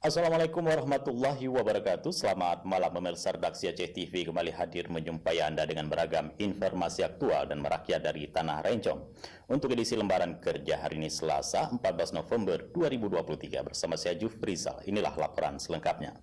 Assalamualaikum warahmatullahi wabarakatuh. Selamat malam pemirsa redaksi Aceh TV, kembali hadir menjumpai Anda dengan beragam informasi aktual dan merakyat dari Tanah Rencong. Untuk edisi lembaran kerja hari ini Selasa 14 November 2023 bersama saya Jufrizal. Inilah laporan selengkapnya.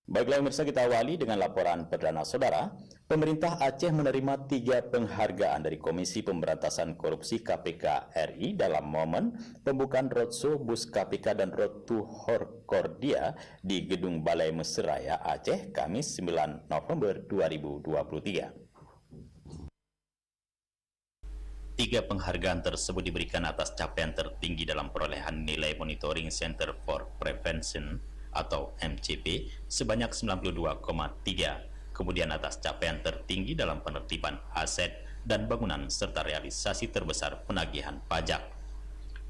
Baiklah pemirsa, kita awali dengan laporan perdana. Saudara, pemerintah Aceh menerima 3 penghargaan dari Komisi Pemberantasan Korupsi KPK RI dalam momen pembukaan Roadshow Bus KPK dan Road to Horkordia di Gedung Balai Meseraya Aceh, Kamis 9 November 2023. 3 penghargaan tersebut diberikan atas capaian tertinggi dalam perolehan nilai Monitoring Center for Prevention atau MCP sebanyak 92,3, kemudian atas capaian tertinggi dalam penertiban aset dan bangunan serta realisasi terbesar penagihan pajak.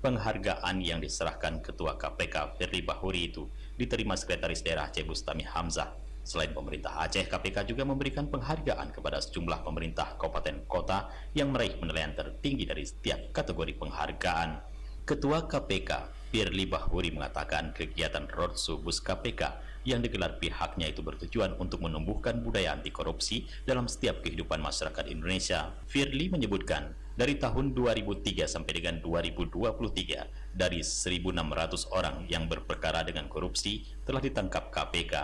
Penghargaan yang diserahkan Ketua KPK Firly Bahuri itu diterima Sekretaris Daerah Aceh Bustami Hamzah. Selain pemerintah Aceh, KPK juga memberikan penghargaan kepada sejumlah pemerintah kabupaten kota yang meraih penilaian tertinggi dari setiap kategori penghargaan. Ketua KPK Firly Bahuri mengatakan kegiatan Roadshow Bus KPK yang digelar pihaknya itu bertujuan untuk menumbuhkan budaya anti korupsi dalam setiap kehidupan masyarakat Indonesia. Firly menyebutkan dari tahun 2003 sampai dengan 2023 dari 1.600 orang yang berperkara dengan korupsi telah ditangkap KPK.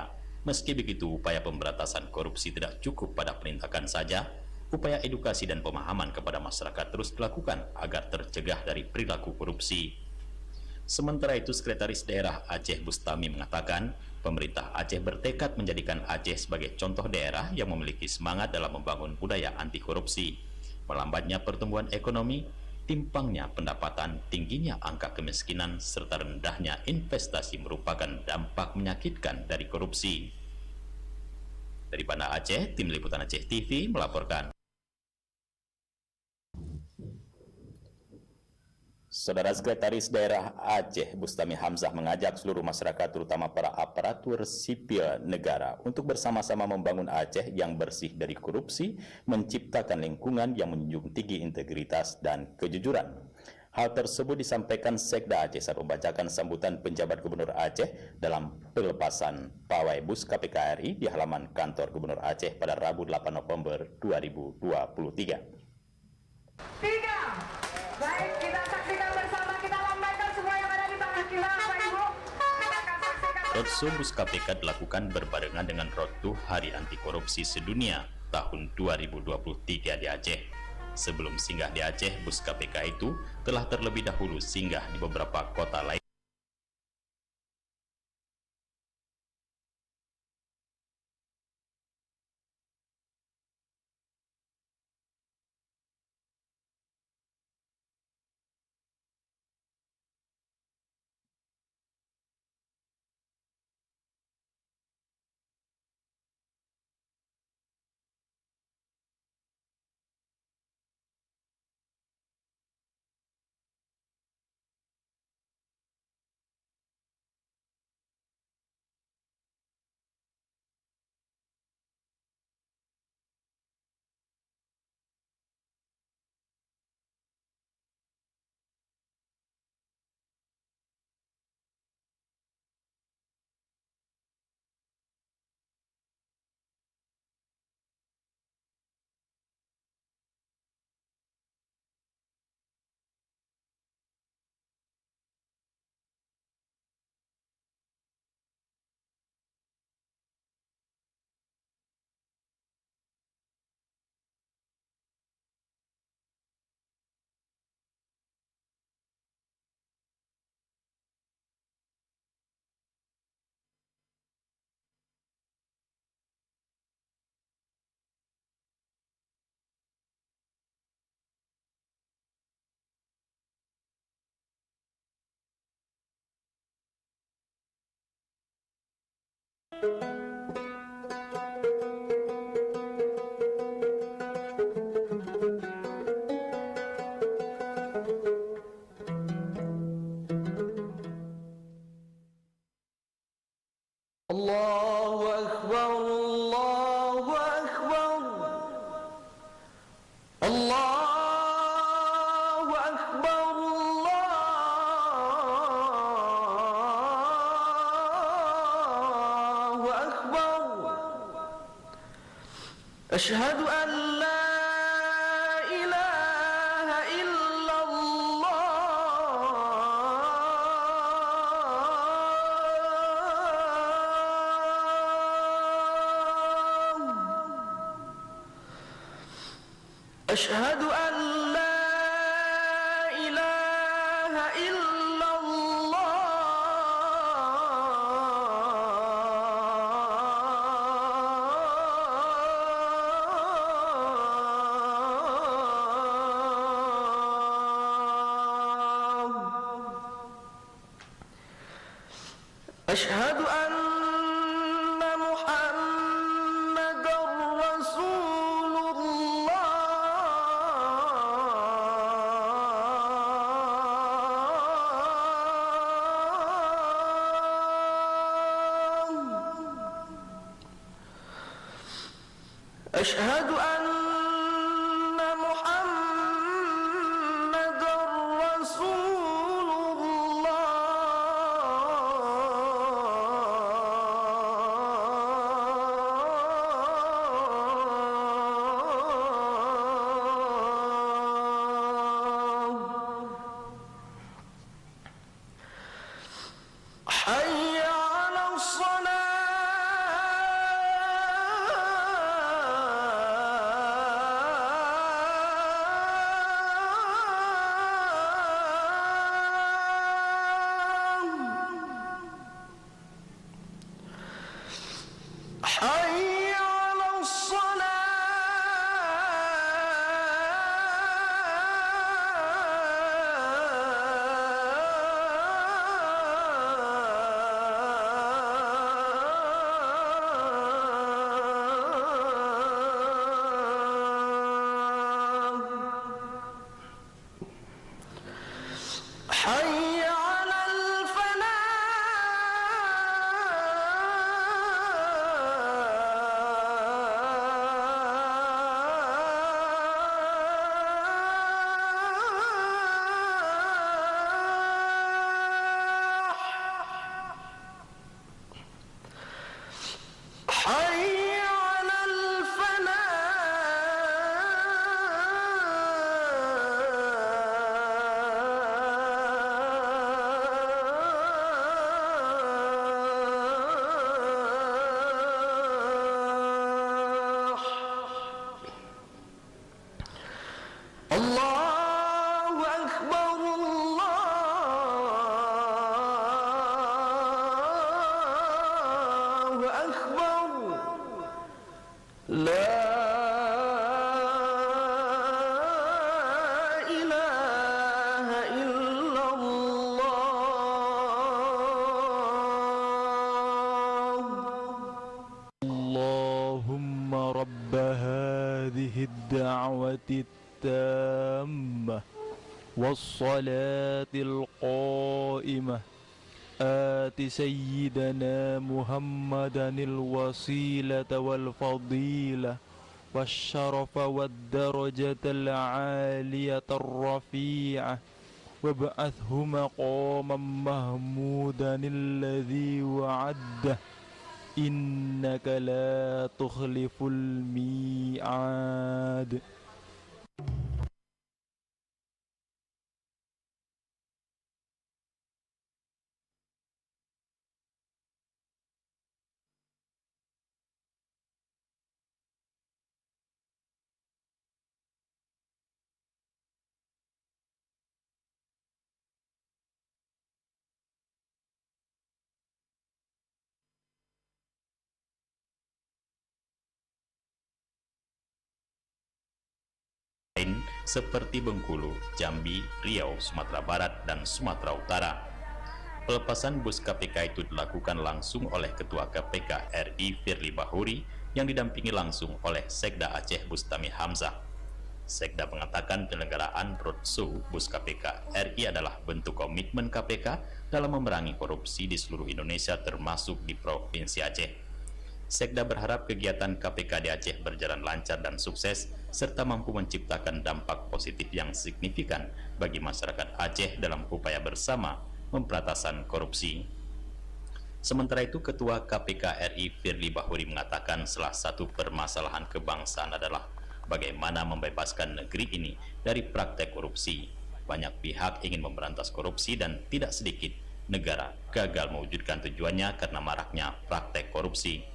Meski begitu, upaya pemberantasan korupsi tidak cukup pada penindakan saja. Upaya edukasi dan pemahaman kepada masyarakat terus dilakukan agar tercegah dari perilaku korupsi. Sementara itu, Sekretaris Daerah Aceh Bustami mengatakan, pemerintah Aceh bertekad menjadikan Aceh sebagai contoh daerah yang memiliki semangat dalam membangun budaya anti korupsi. Melambatnya pertumbuhan ekonomi, timpangnya pendapatan, tingginya angka kemiskinan, serta rendahnya investasi merupakan dampak menyakitkan dari korupsi. Dari Banda Aceh, Tim Liputan Aceh TV melaporkan. Saudara, Sekretaris Daerah Aceh Bustami Hamzah mengajak seluruh masyarakat terutama para aparatur sipil negara untuk bersama-sama membangun Aceh yang bersih dari korupsi, menciptakan lingkungan yang menjunjung tinggi integritas dan kejujuran. Hal tersebut disampaikan Sekda Aceh saat membacakan sambutan penjabat Gubernur Aceh dalam pelepasan pawai bus KPK RI di halaman kantor Gubernur Aceh pada Rabu 8 November 2023. Baik, kita saksikan bersama, kita lambaikan semua yang ada di tangan kita, Bapak Ibu. Silakan saksikan. Roadshow Bus KPK dilakukan berbarengan dengan Road to Hari Anti Korupsi Sedunia tahun 2023 di Aceh. Sebelum singgah di Aceh, bus KPK itu telah terlebih dahulu singgah di beberapa kota lain. Allahu Akbar, Allahu Akbar. أكبر أشهد أن لا إله إلا الله أشهد أن لا إله إلا الله أشهد أن محمدًا رسول الله أشهد أن محمدًا رسول الله حي على الصلاة حي على الصلاة حي على الفلاح حي على الفلاح الله أكبر الله أكبر لا إله إلا الله اللهم رب هذه الدعوة التامة والصلاة القائمة آت سيدنا محمدا الوسيلة والفضيلة والشرف والدرجة العالية الرفيعة وابعثه مقاما محمودا الذي وعده إنك لا تخلف الميعاد. lain seperti Bengkulu, Jambi, Riau, Sumatera Barat, dan Sumatera Utara. Pelepasan bus KPK itu dilakukan langsung oleh Ketua KPK RI Firly Bahuri yang didampingi langsung oleh Sekda Aceh Bustami Hamzah. Sekda mengatakan penyelenggaraan roadshow bus KPK RI adalah bentuk komitmen KPK dalam memerangi korupsi di seluruh Indonesia termasuk di Provinsi Aceh. Sekda berharap kegiatan KPK di Aceh berjalan lancar dan sukses, serta mampu menciptakan dampak positif yang signifikan bagi masyarakat Aceh dalam upaya bersama pemberantasan korupsi. Sementara itu, Ketua KPK RI Firly Bahuri mengatakan salah satu permasalahan kebangsaan adalah bagaimana membebaskan negeri ini dari praktek korupsi. Banyak pihak ingin memberantas korupsi dan tidak sedikit negara gagal mewujudkan tujuannya karena maraknya praktek korupsi.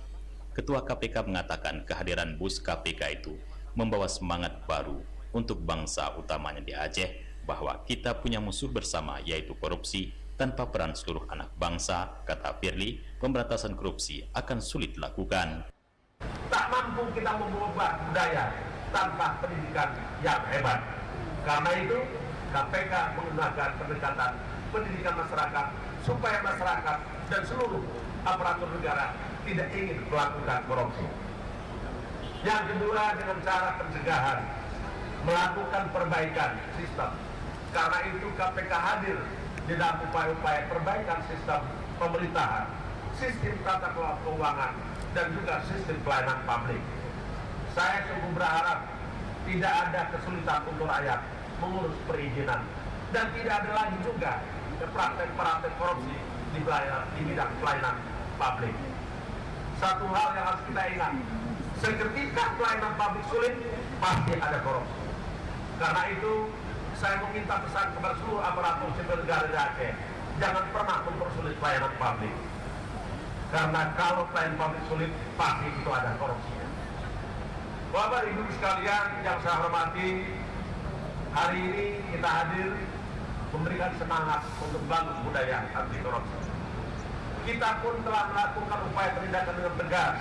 Ketua KPK mengatakan kehadiran bus KPK itu membawa semangat baru untuk bangsa utamanya di Aceh, bahwa kita punya musuh bersama yaitu korupsi. Tanpa peran seluruh anak bangsa, kata Firly, pemberantasan korupsi akan sulit dilakukan. Tak mampu kita mengubah budaya tanpa pendidikan yang hebat. Karena itu, KPK menggunakan pendekatan pendidikan masyarakat supaya masyarakat dan seluruh aparatur negara tidak ingin melakukan korupsi. Yang kedua, dengan cara pencegahan, melakukan perbaikan sistem. Karena itu KPK hadir di dalam upaya-upaya perbaikan sistem pemerintahan, sistem tata kelola keuangan, dan juga sistem pelayanan publik. Saya sungguh berharap tidak ada kesulitan untuk rakyat mengurus perizinan, dan tidak ada lagi juga praktek-praktek korupsi di bidang pelayanan publik. Satu hal yang harus kita ingat, seketika pelayanan publik sulit, pasti ada korupsi. Karena itu, saya meminta pesan kepada seluruh aparatur sipil negara di Aceh, jangan pernah mempersulit pelayanan publik. Karena kalau pelayanan publik sulit, pasti itu ada korupsinya. Bapak Ibu sekalian yang saya hormati, hari ini kita hadir memberikan semangat untuk bangun budaya anti korupsi. Kita pun telah melakukan upaya penindakan dengan tegas,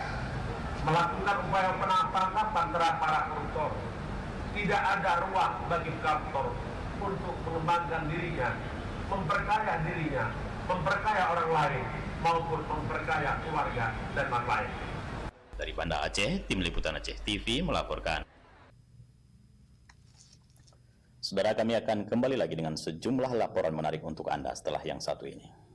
melakukan upaya penangkapan terhadap para koruptor. Tidak ada ruang bagi koruptor untuk mengembangkan dirinya, memperkaya dirinya, memperkaya orang lain, maupun memperkaya keluarga dan orang lain. Dari Banda Aceh, Tim Liputan Aceh TV melaporkan. Saudara, kami akan kembali lagi dengan sejumlah laporan menarik untuk Anda setelah yang satu ini.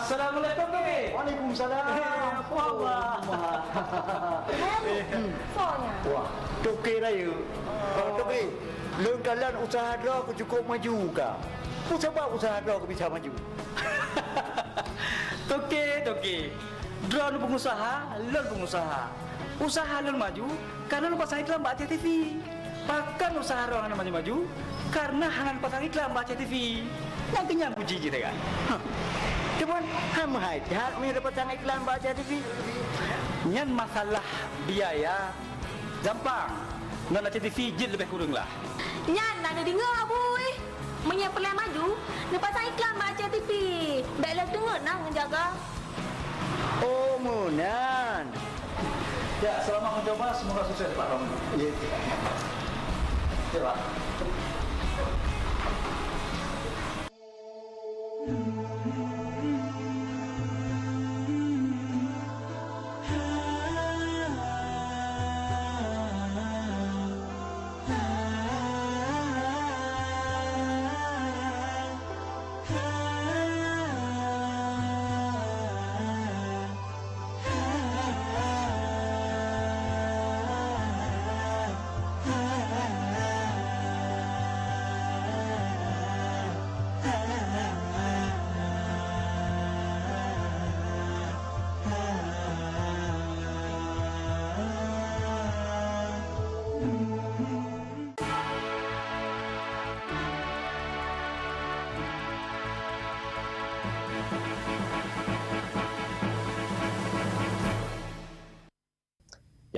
Assalamualaikum Toki. Waalaikumsalam. Allah. Wah, Toki raya. Toki, leun kalian usaha dah aku cukup maju ke. Sebab usaha dah aku bisa maju. Toki. Drone pengusaha, lon pengusaha. Usaha lon maju karena lu pasang iklan Mbak Aceh TV. Bahkan usaha orang maju-maju karena hangan pasang iklan Mbak Aceh TV. Yang kenyang puji kita kan. Cuman ham hai, hal ni dapat sang iklan baca TV. Nyan masalah biaya gampang. Non Aceh TV jid lebih kurang lah. Nyan nak dengar abui. Menyap pelan maju, dia pasang iklan baca TV. Baiklah dengar nak menjaga. Oh, Munan. Ya, selamat mencoba, semoga sukses Pak Rom. Ya. Ya, Pak.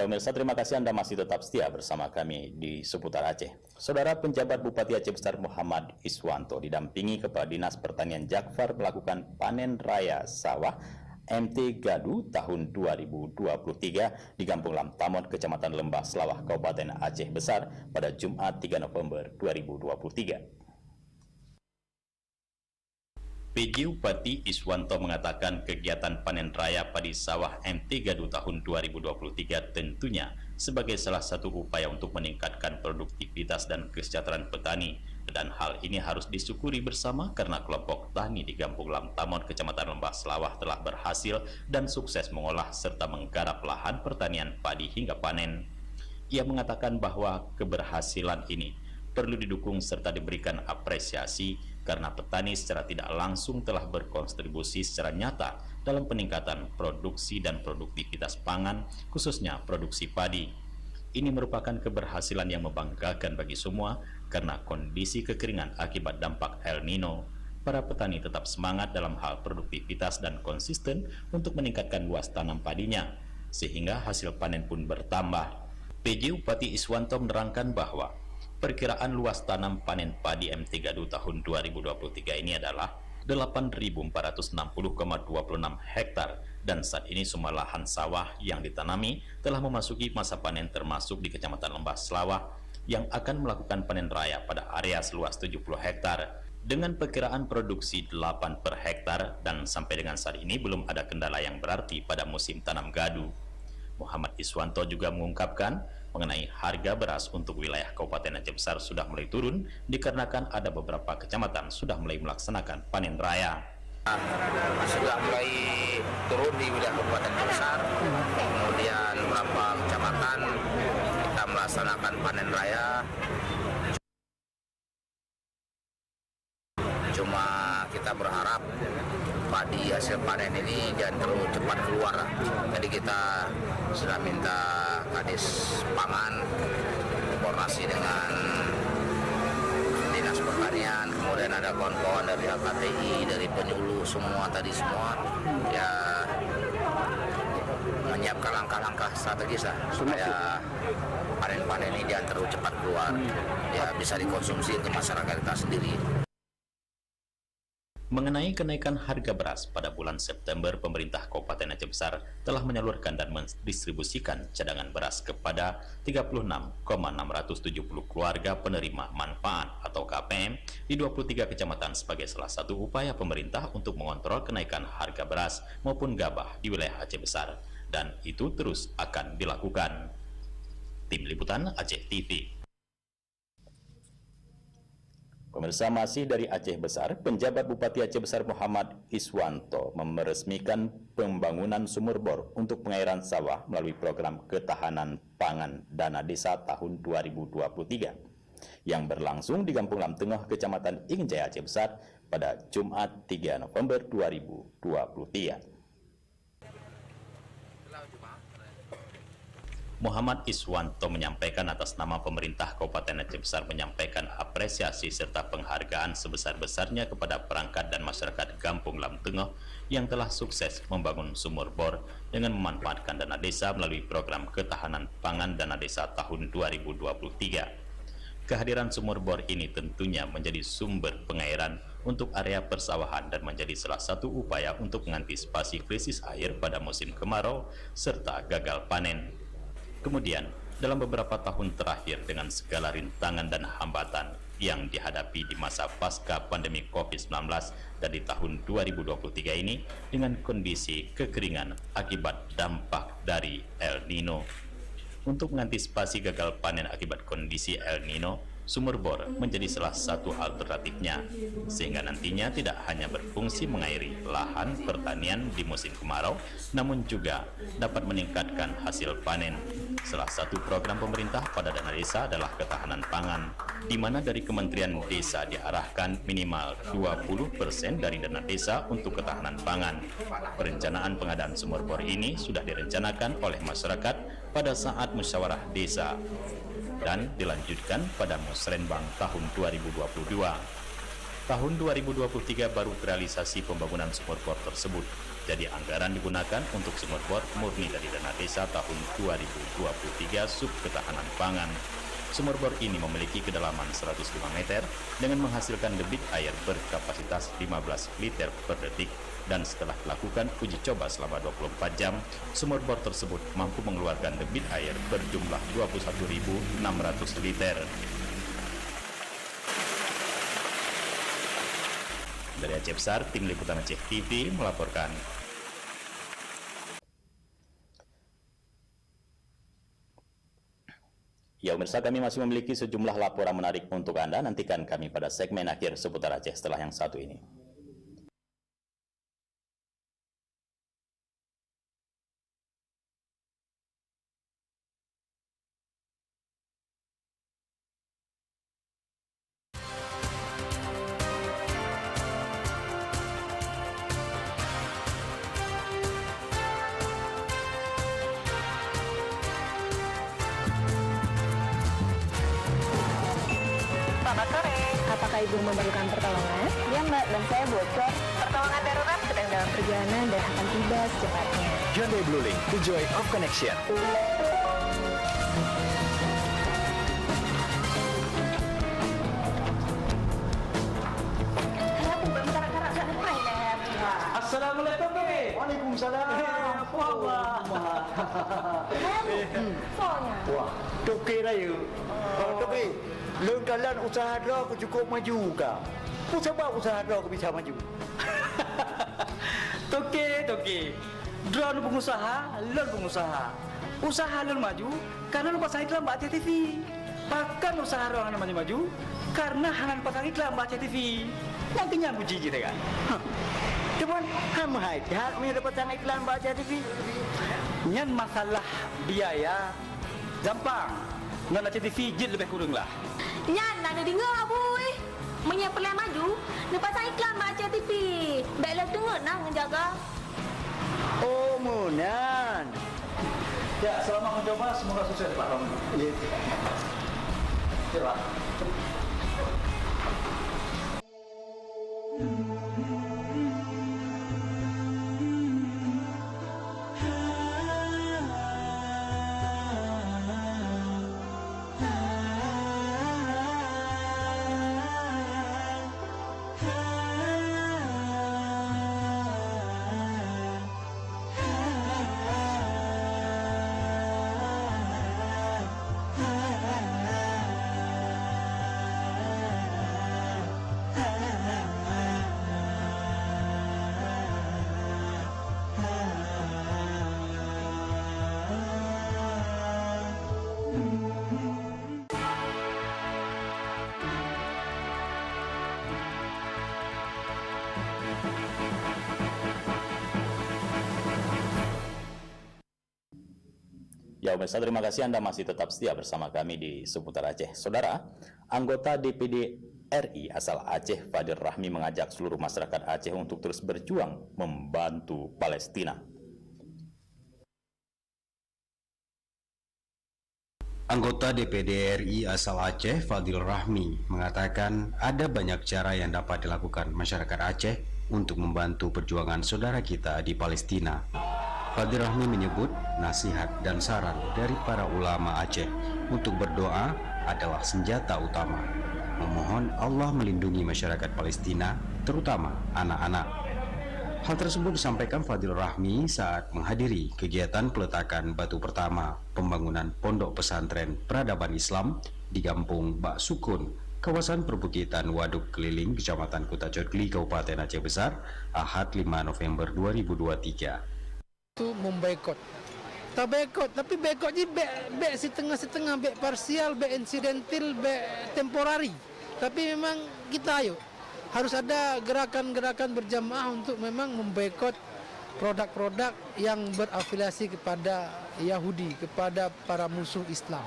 Ya pemirsa, terima kasih Anda masih tetap setia bersama kami di seputar Aceh. Saudara, penjabat Bupati Aceh Besar Muhammad Iswanto didampingi Kepala Dinas Pertanian Jakfar melakukan panen raya sawah MT Gadu tahun 2023 di Kampung Lamtamon, Kecamatan Lembah Selawah, Kabupaten Aceh Besar pada Jumat 3 November 2023. PJ Bupati Iswanto mengatakan kegiatan panen raya padi sawah M32 tahun 2023 tentunya sebagai salah satu upaya untuk meningkatkan produktivitas dan kesejahteraan petani, dan hal ini harus disyukuri bersama karena kelompok tani di Kampung Lamtamon, Kecamatan Lembah Selawah telah berhasil dan sukses mengolah serta menggarap lahan pertanian padi hingga panen. Ia mengatakan bahwa keberhasilan ini perlu didukung serta diberikan apresiasi karena petani secara tidak langsung telah berkontribusi secara nyata dalam peningkatan produksi dan produktivitas pangan, khususnya produksi padi. Ini merupakan keberhasilan yang membanggakan bagi semua karena kondisi kekeringan akibat dampak El Nino. Para petani tetap semangat dalam hal produktivitas dan konsisten untuk meningkatkan luas tanam padinya, sehingga hasil panen pun bertambah. PJ Bupati Iswanto menerangkan bahwa perkiraan luas tanam panen padi M32 tahun 2023 ini adalah 8.460,26 hektar, dan saat ini semua lahan sawah yang ditanami telah memasuki masa panen termasuk di Kecamatan Lembah Selawah yang akan melakukan panen raya pada area seluas 70 hektar dengan perkiraan produksi 8 per hektar, dan sampai dengan saat ini belum ada kendala yang berarti pada musim tanam gadu. Muhammad Iswanto juga mengungkapkan mengenai harga beras untuk wilayah Kabupaten Aceh Besar sudah mulai turun dikarenakan ada beberapa kecamatan sudah mulai melaksanakan panen raya. Sudah mulai turun di wilayah Kabupaten Aceh Besar, kemudian beberapa kecamatan kita melaksanakan panen raya. Cuma kita berharap padi hasil panen ini jangan terlalu cepat keluar. Jadi kita sudah minta Kadis Pangan koordinasi dengan Dinas Pertanian, kemudian ada kawan-kawan dari HKTI, dari penyuluh semua ya menyiapkan langkah-langkah strategis lah supaya panen-panen ini jangan terlalu cepat keluar, ya bisa dikonsumsi untuk masyarakat kita sendiri. Mengenai kenaikan harga beras pada bulan September, pemerintah Kabupaten Aceh Besar telah menyalurkan dan mendistribusikan cadangan beras kepada 36,670 keluarga penerima manfaat atau KPM di 23 kecamatan sebagai salah satu upaya pemerintah untuk mengontrol kenaikan harga beras maupun gabah di wilayah Aceh Besar, dan itu terus akan dilakukan. Tim Liputan Aceh TV. Pemirsa, masih dari Aceh Besar, penjabat Bupati Aceh Besar Muhammad Iswanto meresmikan pembangunan sumur bor untuk pengairan sawah melalui program ketahanan pangan dana desa tahun 2023 yang berlangsung di Kampung Lamtengah, Kecamatan Ingjaya, Aceh Besar pada Jumat 3 November 2023. Muhammad Iswanto menyampaikan atas nama pemerintah Kabupaten Aceh Besar menyampaikan apresiasi serta penghargaan sebesar-besarnya kepada perangkat dan masyarakat Kampung Lamtengah yang telah sukses membangun sumur bor dengan memanfaatkan dana desa melalui program ketahanan pangan dana desa tahun 2023. Kehadiran sumur bor ini tentunya menjadi sumber pengairan untuk area persawahan dan menjadi salah satu upaya untuk mengantisipasi krisis air pada musim kemarau serta gagal panen. Kemudian, dalam beberapa tahun terakhir dengan segala rintangan dan hambatan yang dihadapi di masa pasca pandemi COVID-19 dan di tahun 2023 ini dengan kondisi kekeringan akibat dampak dari El Nino. Untuk mengantisipasi gagal panen akibat kondisi El Nino, sumur bor menjadi salah satu alternatifnya, sehingga nantinya tidak hanya berfungsi mengairi lahan pertanian di musim kemarau, namun juga dapat meningkatkan hasil panen. Salah satu program pemerintah pada dana desa adalah ketahanan pangan, di mana dari Kementerian Desa diarahkan minimal 20% dari dana desa untuk ketahanan pangan. Perencanaan pengadaan sumur bor ini sudah direncanakan oleh masyarakat pada saat musyawarah desa dan dilanjutkan pada Musrenbang tahun 2022. Tahun 2023 baru realisasi pembangunan sumur bor tersebut. Jadi anggaran digunakan untuk sumur bor murni dari dana desa tahun 2023 sub ketahanan pangan. Sumur bor ini memiliki kedalaman 105 meter dengan menghasilkan debit air berkapasitas 15 liter per detik, dan setelah dilakukan uji coba selama 24 jam, sumur bor tersebut mampu mengeluarkan debit air berjumlah 21.600 liter. Dari Aceh Besar, Tim Liputan Aceh TV melaporkan. Ya pemirsa, kami masih memiliki sejumlah laporan menarik untuk Anda. Nantikan kami pada segmen akhir seputar Aceh setelah yang satu ini. Selamat sore. Apakah Ibu memerlukan pertolongan? Ya Mbak, dan saya bocor. Pertolongan darurat sedang dalam perjalanan dan akan tiba secepatnya. Hyundai Blue Link, the joy of connection. Assalamualaikum Toke. Waalaikumsalam. Allah. Soalnya. Wah, Toke raya. Toke, leun kalian usaha dah aku cukup maju kah? Sebab usaha dah aku bisa maju. Toke. Drone pengusaha, lon pengusaha. Usaha lon maju karena lu pasang iklan Mbak Aceh TV. Bahkan usaha orang maju karena hanan pasang iklan Mbak Aceh TV. Yang kenyang puji kita kan. Cuman, ham hajat punya dapat sang iklan baca TV. Nyan masalah biaya gampang. Ngan Aceh TV jid lebih kurang lah. Nyan, ada dengar Abui. Menyepelai maju, lepas pasang iklan Mbak Aceh TV. Baiklah dengar nak menjaga. Oh, Munan. Ya, selamat mencoba, semoga sukses Pak Rom. Ya. Ya, Pak. Ya pemirsa, terima kasih Anda masih tetap setia bersama kami di seputar Aceh. Saudara, anggota DPD RI asal Aceh Fadil Rahmi mengajak seluruh masyarakat Aceh untuk terus berjuang membantu Palestina. Anggota DPD RI asal Aceh Fadil Rahmi mengatakan ada banyak cara yang dapat dilakukan masyarakat Aceh untuk membantu perjuangan saudara kita di Palestina. Fadil Rahmi menyebut nasihat dan saran dari para ulama Aceh untuk berdoa adalah senjata utama. Memohon Allah melindungi masyarakat Palestina, terutama anak-anak. Hal tersebut disampaikan Fadil Rahmi saat menghadiri kegiatan peletakan batu pertama pembangunan Pondok Pesantren Peradaban Islam di Kampung Bak Sukun, kawasan perbukitan Waduk Keliling, Kecamatan Kota Cotgli, Kabupaten Aceh Besar, Ahad 5 November 2023. Itu memboikot. Tak boikot, tapi boikot ni baik setengah-setengah, baik parsial, baik insidental, baik temporari. Tapi memang kita harus ada gerakan-gerakan berjamaah untuk memang memboikot produk-produk yang berafiliasi kepada Yahudi, kepada para musuh Islam.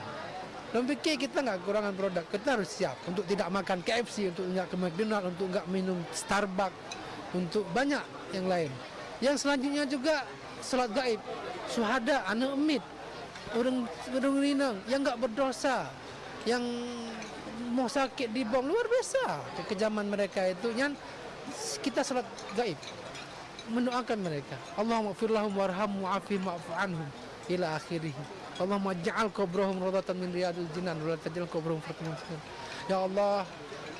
Dan fikir kita nggak kekurangan produk, kita harus siap untuk tidak makan KFC, untuk nggak ke McDonald, untuk nggak minum Starbucks, untuk banyak yang lain. Yang selanjutnya juga salat gaib, syuhada, anak emit, orang rinang yang enggak berdosa, yang mau sakit di bom, luar biasa kekejaman mereka itu. Yang kita salat gaib mendoakan mereka, Allahumma ighfir lahum warhamhum wa'afihim wa'fu anhum ila akhirih. Allahumma ja'al qabrahum rawdatan min riyadil jinan wa la taj'al qabrahum fitnatan. Ya Allah,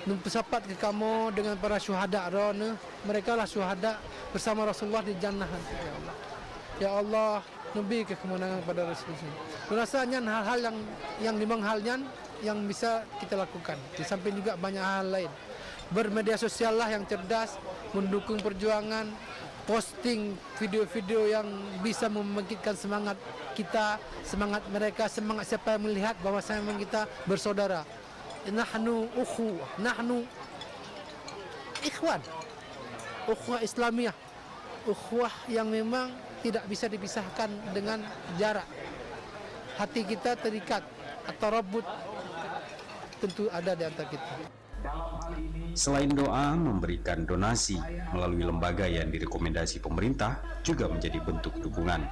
mempersapat ke kamu dengan para syuhada rona, mereka lah syuhada bersama Rasulullah di jannah nanti, ya Allah. Ya Allah, nabi ke kemenangan pada Rasulullah. Rasanya hal-hal yang limang halnya yang bisa kita lakukan. Di samping juga banyak hal lain. Bermedia sosial lah yang cerdas, mendukung perjuangan, posting video-video yang bisa membangkitkan semangat kita, semangat mereka, semangat siapa yang melihat bahwa memang kita bersaudara. Nahnu ukhuwah, nahnu ikhwan, ukhuwah Islamiyah, ukhuwah yang memang tidak bisa dipisahkan dengan jarak. Hati kita terikat atau rabut tentu ada di antara kita. Selain doa, memberikan donasi melalui lembaga yang direkomendasi pemerintah juga menjadi bentuk dukungan.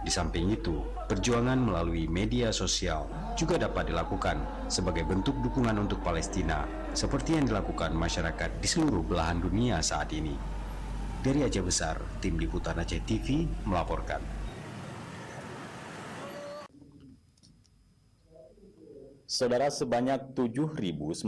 Di samping itu, perjuangan melalui media sosial juga dapat dilakukan sebagai bentuk dukungan untuk Palestina, seperti yang dilakukan masyarakat di seluruh belahan dunia saat ini. Dari Aceh Besar, Tim Liputan Aceh TV melaporkan. Saudara, sebanyak 7.956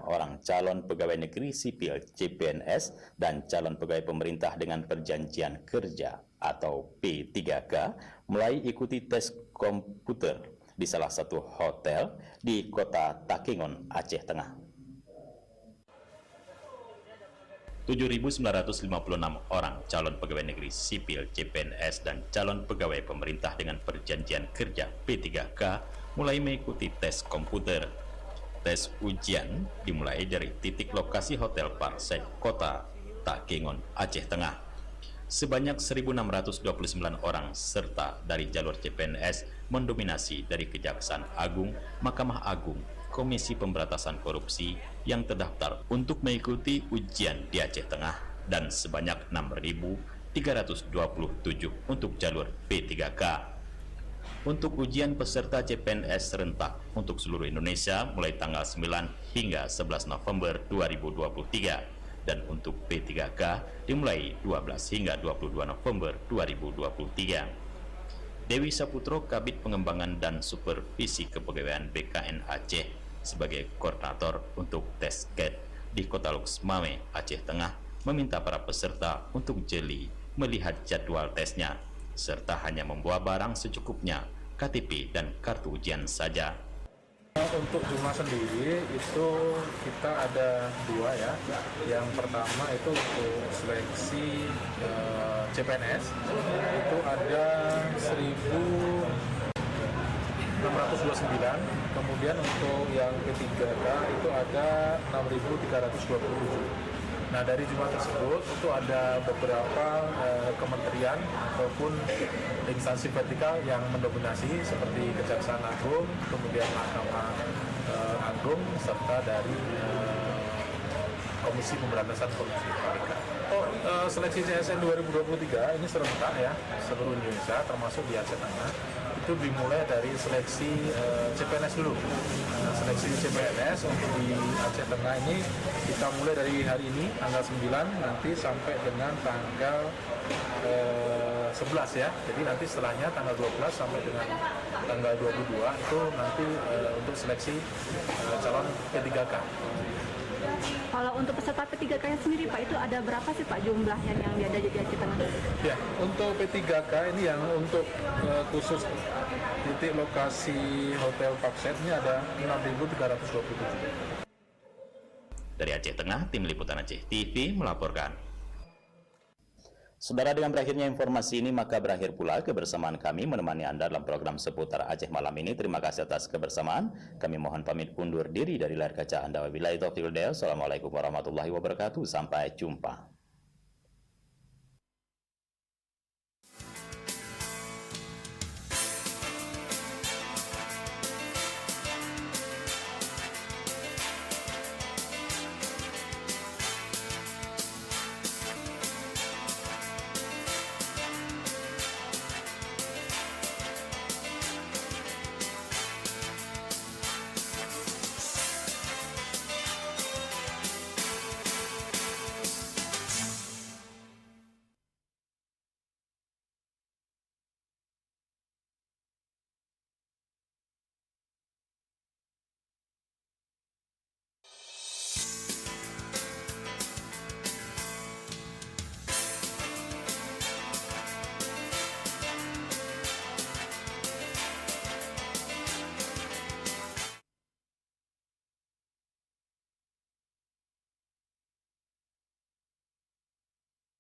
orang calon pegawai negeri sipil CPNS dan calon pegawai pemerintah dengan perjanjian kerja atau P3K mulai ikuti tes komputer di salah satu hotel di kota Takengon, Aceh Tengah. 7.956 orang calon pegawai negeri sipil CPNS dan calon pegawai pemerintah dengan perjanjian kerja P3K mulai mengikuti tes komputer. Tes ujian dimulai dari titik lokasi Hotel Parsek, Kota Takengon, Aceh Tengah. Sebanyak 1.629 orang serta dari jalur CPNS mendominasi dari Kejaksaan Agung, Mahkamah Agung, Komisi Pemberantasan Korupsi yang terdaftar untuk mengikuti ujian di Aceh Tengah dan sebanyak 6.327 untuk jalur P3K. Untuk ujian peserta CPNS serentak untuk seluruh Indonesia mulai tanggal 9 hingga 11 November 2023 dan untuk P3K dimulai 12 hingga 22 November 2023. Dewi Saputro, Kabid Pengembangan dan Supervisi Kepegawaian BKN Aceh sebagai koordinator untuk tes CAT di Kota Lux Mame, Aceh Tengah, meminta para peserta untuk jeli melihat jadwal tesnya serta hanya membawa barang secukupnya, KTP dan kartu ujian saja. Untuk jumlah sendiri itu kita ada dua ya. Yang pertama itu untuk seleksi CPNS itu ada 1.629, kemudian untuk yang P3K itu ada 6.327. Nah, dari jumlah tersebut itu ada beberapa kementerian ataupun instansi vertikal yang mendominasi seperti Kejaksaan Agung, kemudian Mahkamah Agung, serta dari Komisi Pemberantasan Korupsi KPK. Seleksi CSN 2023 ini serentak ya, seluruh Indonesia termasuk di Aceh Tengah. Itu dimulai dari seleksi CPNS dulu. Nah, seleksi CPNS untuk di Aceh Tengah ini kita mulai dari hari ini tanggal 9 nanti sampai dengan tanggal 11 ya. Jadi nanti setelahnya tanggal 12 sampai dengan tanggal 22 itu nanti untuk seleksi calon P3K. Kalau untuk peserta P3K sendiri Pak, itu ada berapa sih Pak jumlahnya yang ada di Aceh Tengah? Ya, untuk P3K ini yang untuk khusus titik lokasi Hotel Parsek ini ada 6.327. Dari Aceh Tengah, Tim Liputan Aceh TV melaporkan. Saudara, dengan berakhirnya informasi ini maka berakhir pula kebersamaan kami menemani Anda dalam program seputar Aceh malam ini. Terima kasih atas kebersamaan. Kami mohon pamit undur diri dari layar kaca Anda. Wabillahi taufiq wal hidayah. Assalamualaikum warahmatullahi wabarakatuh. Sampai jumpa.